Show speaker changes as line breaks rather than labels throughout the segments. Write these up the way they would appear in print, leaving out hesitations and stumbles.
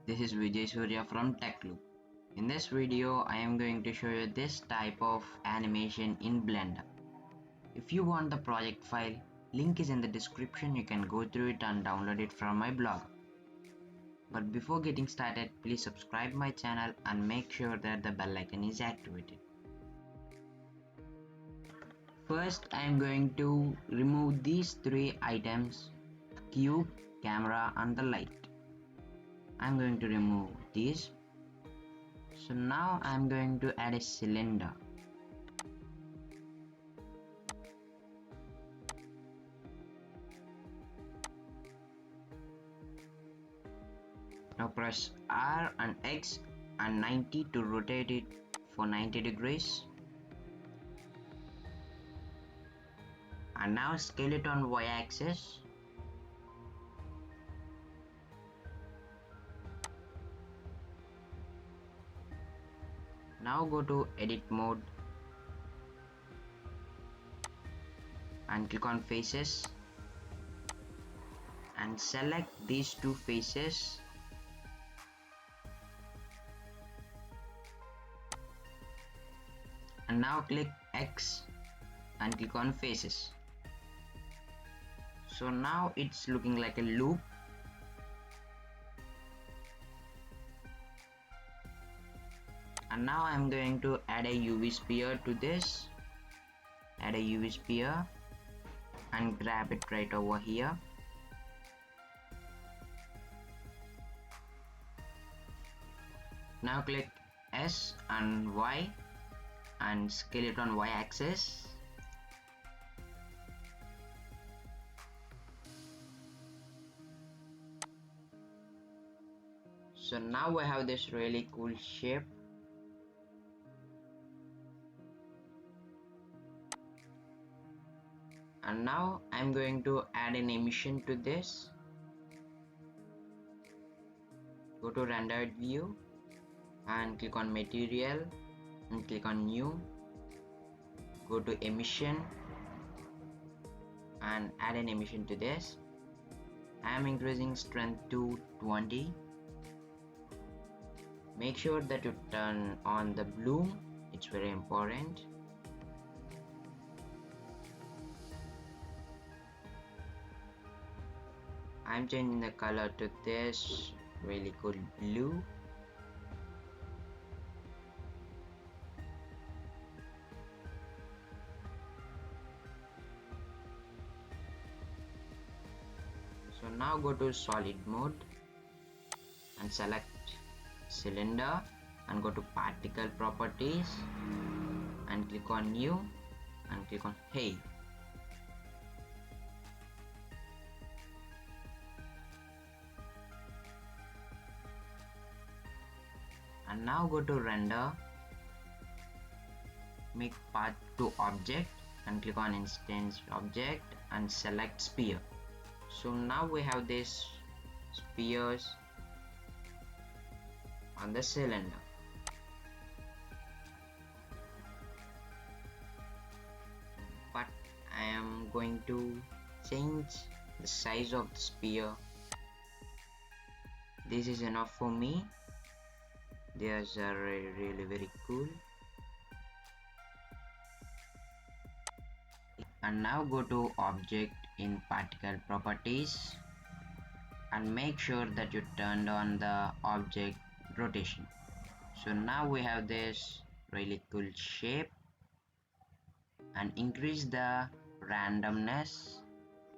This is Vijay Surya from TechLoop. In this video, I am going to show you this type of animation in Blender. If you want the project file, link is in the description. You can go through it and download it from my blog. But before getting started, please subscribe my channel and make sure that the bell icon is activated. First, I am going to remove these three items: cube, camera and the light. I'm going to remove these. So now I'm going to add a cylinder. Now press R and X and 90 to rotate it for 90 degrees. And now scale it on y-axis. Now go to edit mode and click on faces and select these two faces. And now click X and click on faces. So now it's looking like a loop. And now I'm going to add a UV sphere to this. Add a UV sphere and grab it right over here. Now click S and Y and scale it on y-axis. So now we have this really cool shape. And now I'm going to add an emission to this. Go to rendered view and click on material and click on new. Go to emission and add an emission to this. I am increasing strength to 20. Make sure that you turn on the bloom, it's very important. I'm changing the color to this really cool blue. So now go to solid mode and select cylinder and go to particle properties and click on new and click on hey. And now go to render, make path to object and click on instance object and select sphere. So now we have these spheres on the cylinder. But I am going to change the size of the sphere. This is enough for me. These are really very cool. And now go to object in particle properties and make sure that you turned on the object rotation. So now we have this really cool shape and increase the randomness,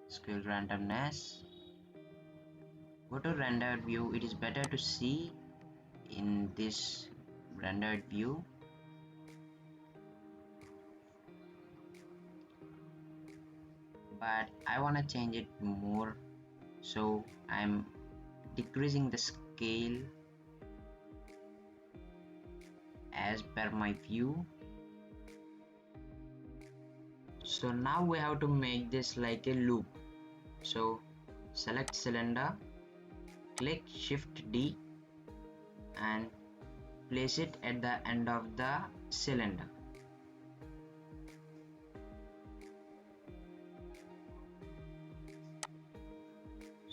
scale randomness. Go to rendered view. It is better to see in this rendered view. But I want to change it more, so I'm decreasing the scale as per my view. So now we have to make this like a loop. So select cylinder, click Shift D and place it at the end of the cylinder.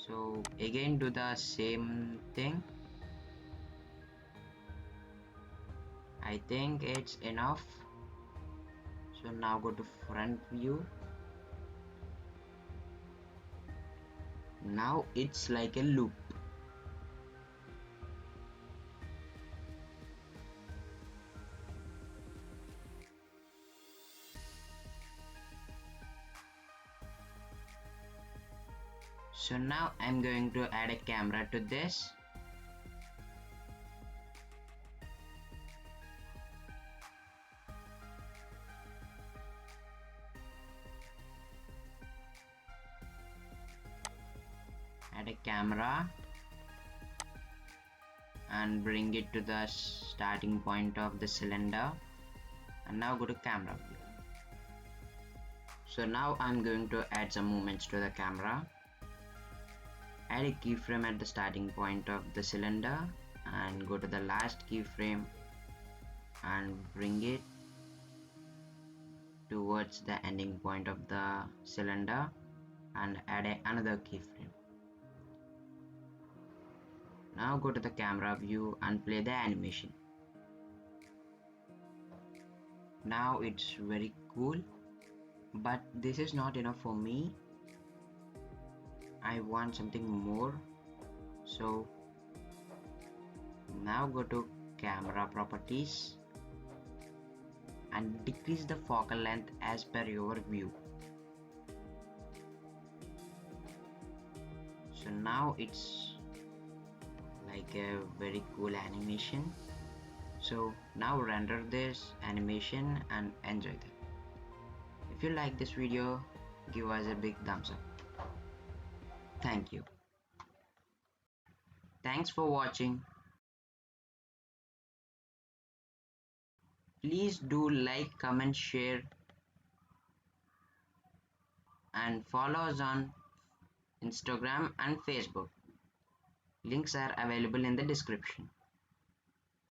So again do the same thing, I think it's enough. So now go to front view. Now it's like a loop. So now I'm going to add a camera to this. Add a camera and bring it to the starting point of the cylinder, and now go to camera view. So now I'm going to add some movements to the camera. Add a keyframe at the starting point of the cylinder and go to the last keyframe and bring it towards the ending point of the cylinder and add another keyframe. Now go to the camera view and play the animation. Now it's very cool, but this is not enough for me. I want something more. So now go to camera properties and decrease the focal length as per your view. So now it's like a very cool animation. So now render this animation and enjoy them. If you like this video, give us a big thumbs up. Thank you. Thanks for watching. Please do like, comment, share and follow us on Instagram and Facebook. Links are available in the description.